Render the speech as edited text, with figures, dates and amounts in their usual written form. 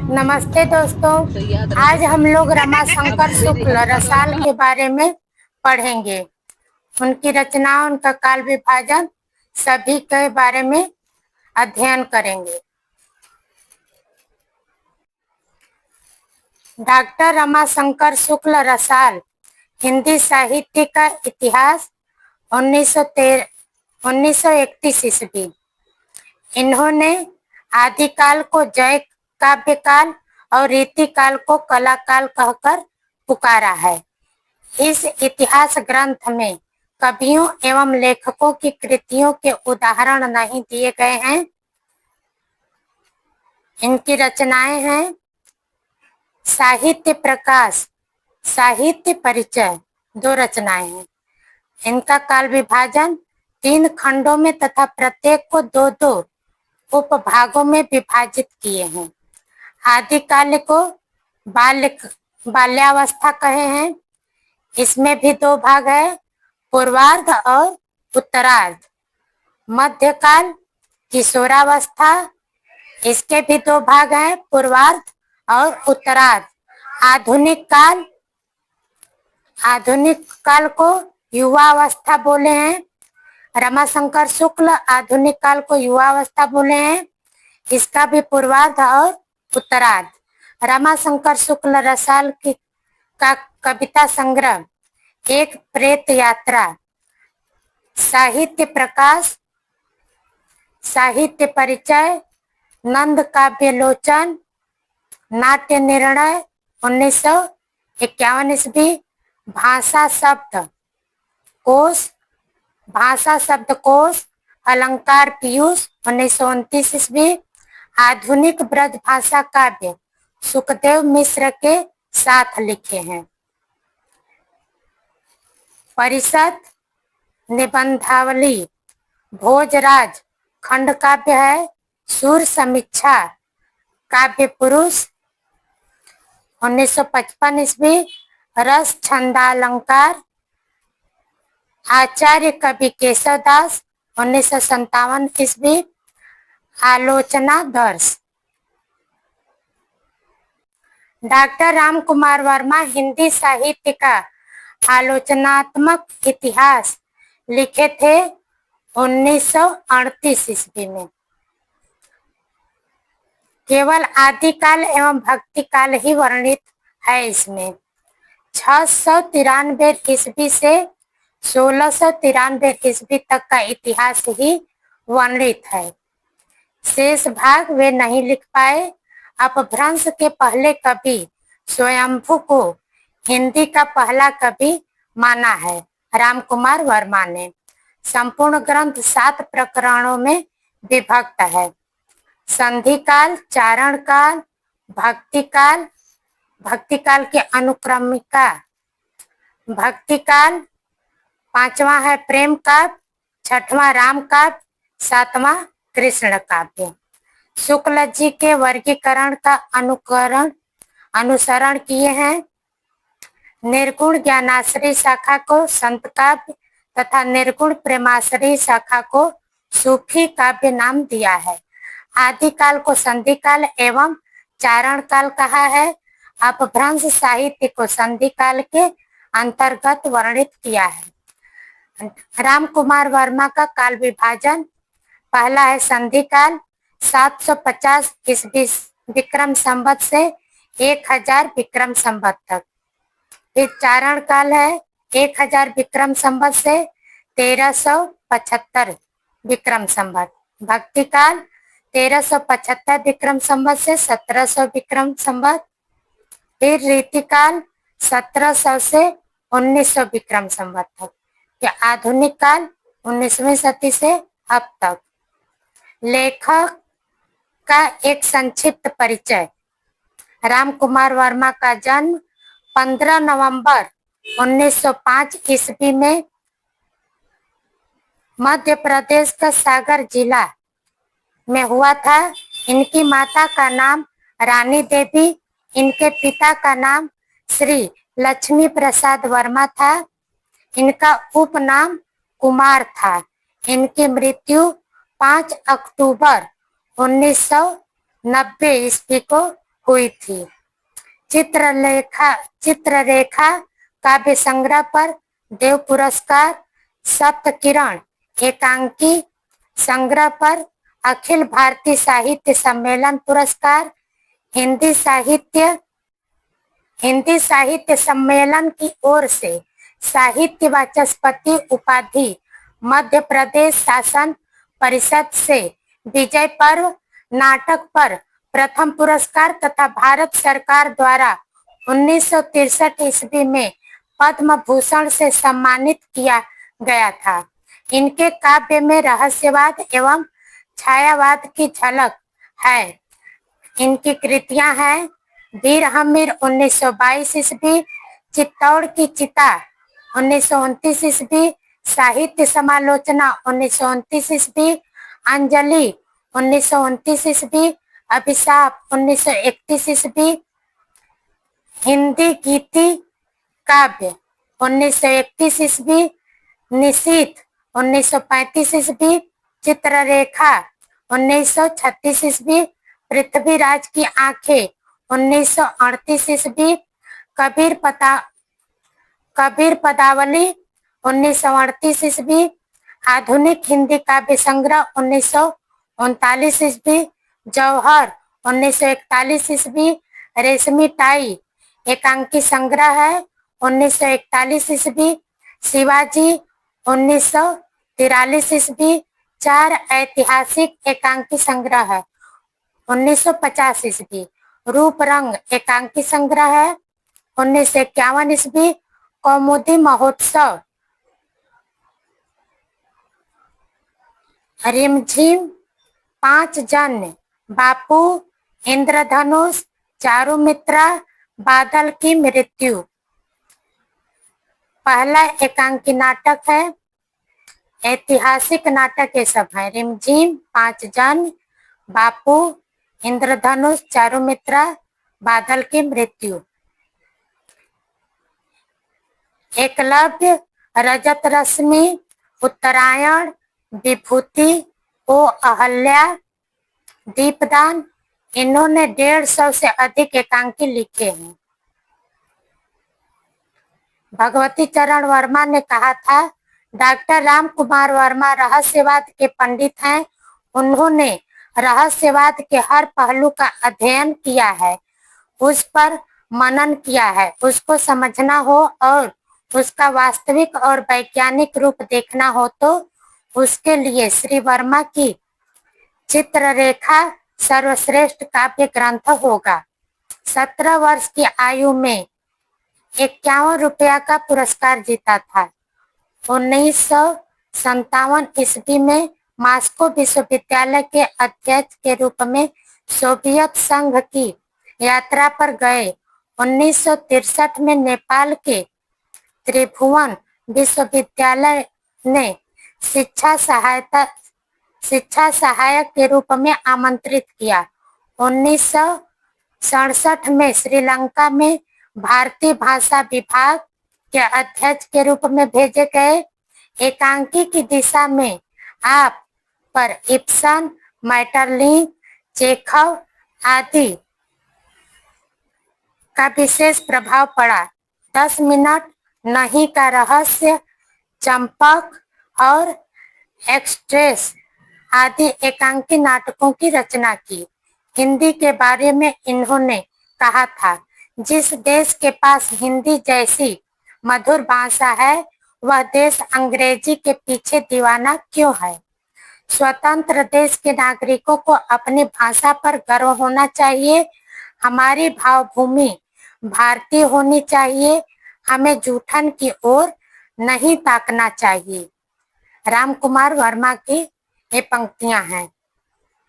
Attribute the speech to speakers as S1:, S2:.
S1: नमस्ते दोस्तों।
S2: तो याद रखे।
S1: आज हम लोग रमाशंकर
S2: अब मेरी
S1: शुक्ल
S2: हरकत
S1: रसाल के बारे में पढ़ेंगे। उनकी रचना, उनका काल विभाजन सभी के बारे में अध्ययन करेंगे। डॉक्टर रमाशंकर शुक्ल रसाल हिंदी साहित्य का इतिहास 1931 ईस्वी। इन्होंने आदिकाल को जय काव्य काल और रीति काल को कला काल कहकर पुकारा है। इस इतिहास ग्रंथ में कवियों एवं लेखकों की कृतियों के उदाहरण नहीं दिए गए हैं। इनकी रचनाएं हैं साहित्य प्रकाश, साहित्य परिचय, 2 रचनाएं हैं। इनका काल विभाजन 3 खंडों में तथा प्रत्येक को 2-2 उपभागों में विभाजित किए हैं। आदिकाल को बाल्यावस्था कहे हैं। इसमें भी 2 भाग है, पूर्वार्ध और उत्तरार्ध। मध्यकाल किशोरावस्था, इसके भी 2 भाग हैं, पूर्वार्ध और उत्तरार्ध। आधुनिक काल को युवावस्था बोले हैं। रमाशंकर शुक्ल आधुनिक काल को युवावस्था बोले हैं। इसका भी पूर्वार्ध और उत्तरार्ध। रमाशंकर शुक्ल रसाल का कविता संग्रह एक प्रेत यात्रा, साहित्य प्रकाश, साहित्य परिचय, नंद काव्य लोचन, नाट्य निर्णय 1951 ईस्वी, भाषा शब्दकोश, अलंकार पीयूष 1929 ईस्वी, आधुनिक ब्रज भाषा काव्य सुखदेव मिश्र के साथ लिखे हैं। परिषद निबंधावली भोजराज खंड काव्य है। सूर समीक्षा काव्य पुरुष 1955 ईस्वी, रस छंदालंकार आचार्य कवि केशवदास 1957 ईस्वी, आलोचना दर्श। डॉक्टर राम कुमार वर्मा हिंदी साहित्य का आलोचनात्मक इतिहास लिखे थे 1938 ईस्वी में। केवल आदिकाल एवं भक्तिकाल ही वर्णित है। इसमें 693 ईस्वी से 1693 ईस्वी तक का इतिहास ही वर्णित है। शेष भाग वे नहीं लिख पाए। अपभ्रंश के पहले कवि स्वयंभू को हिंदी का पहला कवि माना है राम कुमार वर्मा ने। संपूर्ण ग्रंथ 7 प्रकरणों में विभक्त है। संधिकाल, चारण काल, भक्तिकाल, भक्तिकाल के अनुक्रमिका भक्तिकाल, 5वां है प्रेम काव्य, 6वां राम काव्य, 7वां कृष्ण काव्य। शुक्ल जी के वर्गीकरण का अनुसरण किए हैं। निर्गुण ज्ञानाश्रय शाखा को संत काव्य तथा निर्गुण प्रेमाश्रय शाखा को सूफी काव्य नाम दिया है। आदिकाल को संधिकाल एवं चारण काल कहा है। अपभ्रंश साहित्य को संधिकाल के अंतर्गत वर्णित किया है। राम कुमार वर्मा का काल विभाजन पहला है संधिकाल 750 ईस्वी विक्रम संवत से 1000 विक्रम संवत तक। फिर चारण काल है 1000 विक्रम संवत से 1375 विक्रम संवत। भक्ति काल 1375 विक्रम संवत से 1700 विक्रम संवत। फिर रीतिकाल 1700 से 1900 विक्रम संवत तक। या आधुनिक काल 19वीं सदी से अब तक। लेखक का एक संक्षिप्त परिचय। राम कुमार वर्मा का जन्म 15 नवंबर 1905 ईस्वी में मध्य प्रदेश का सागर जिला में हुआ था। इनकी माता का नाम रानी देवी, इनके पिता का नाम श्री लक्ष्मी प्रसाद वर्मा था। इनका उपनाम कुमार था। इनकी मृत्यु 5 अक्टूबर 1990 ईस्वी को हुई थी। चित्ररेखा काव्य संग्रह पर देव पुरस्कार, सप्तकिरण एकांकी संग्रह पर अखिल भारतीय साहित्य सम्मेलन पुरस्कार, हिंदी साहित्य सम्मेलन की ओर से साहित्य वाचस्पति उपाधि, मध्य प्रदेश शासन परिषद से विजय पर्व नाटक पर प्रथम पुरस्कार तथा भारत सरकार द्वारा 1963 ईस्वी में पद्म भूषण से सम्मानित किया गया था। इनके काव्य में रहस्यवाद एवं छायावाद की झलक है। इनकी कृतियां हैं वीर हमीर 1922 ईस्वी, चित्तौड़ की चिता 1929 ईस्वी, साहित्य समालोचना 1929 ईस्वी, अंजलि 1929 ईस्वी, अभिशाप 1931 ईस्वी, हिंदी गीति काव्य 1931 ईस्वी, निशीथ 1935 ईस्वी, चित्ररेखा 1936 ईस्वी, पृथ्वीराज की आंखें 1938 ईस्वी, कबीर पदावली 1938 ईस्वी, आधुनिक हिंदी काव्य संग्रह 1939 ईस्वी, जौहर 1941 ईस्वी, रेशमी टाई एकांकी संग्रह है 1941 ईस्वी, शिवाजी 1943 ईस्वी, चार ऐतिहासिक एकांकी संग्रह है 1950 ईस्वी, रूप रंग एकांकी संग्रह है 1951 ईस्वी, कौमुदी महोत्सव, रिमझिम, पांच जन्य, बापू, इंद्रधनुष, चारुमित्रा, बादल की मृत्यु। पहला एकांकी नाटक है, ऐतिहासिक नाटक ये सब है, रिमझिम, पांच जन्य, बापू, इंद्रधनुष, चारुमित्रा, बादल की मृत्यु। एकलव्य, रजत रश्मि, उत्तरायण, विभूति, ओ अहल्या, दीपदान, इन्होंने 150 से अधिक एकांकी लिखे हैं। भगवती चरण वर्मा ने कहा था, डॉक्टर राम कुमार वर्मा रहस्यवाद के पंडित हैं। उन्होंने रहस्यवाद के हर पहलू का अध्ययन किया है, उस पर मनन किया है। उसको समझना हो और उसका वास्तविक और वैज्ञानिक रूप देखना हो तो उसके लिए श्री वर्मा की चित्ररेखा सर्वश्रेष्ठ काव्य ग्रंथ होगा। 17 वर्ष की आयु में 51 रुपया का पुरस्कार जीता था। 1957 ईस्वी में मॉस्को विश्वविद्यालय के अध्यक्ष के रूप में सोवियत संघ की यात्रा पर गए। 1963 में नेपाल के त्रिभुवन विश्वविद्यालय ने शिक्षा सहायक के रूप में आमंत्रित किया। 1967 में श्रीलंका में भारतीय भाषा विभाग के अध्यक्ष के रूप में भेजे गए। एकांकी की दिशा में आप पर इब्सन, मैटरलिंक, चेखव आदि का विशेष प्रभाव पड़ा। 10 मिनट, नहीं का रहस्य, चंपक और एक्सट्रेस आदि एकांकी नाटकों की रचना की। हिंदी के बारे में इन्होंने कहा था, जिस देश के पास हिंदी जैसी मधुर भाषा है, वह देश अंग्रेजी के पीछे दीवाना क्यों है। स्वतंत्र देश के नागरिकों को अपनी भाषा पर गर्व होना चाहिए। हमारी भावभूमि भारतीय होनी चाहिए। हमें जूठन की ओर नहीं ताकना चाहिए। राम कुमार वर्मा की ये पंक्तियां हैं।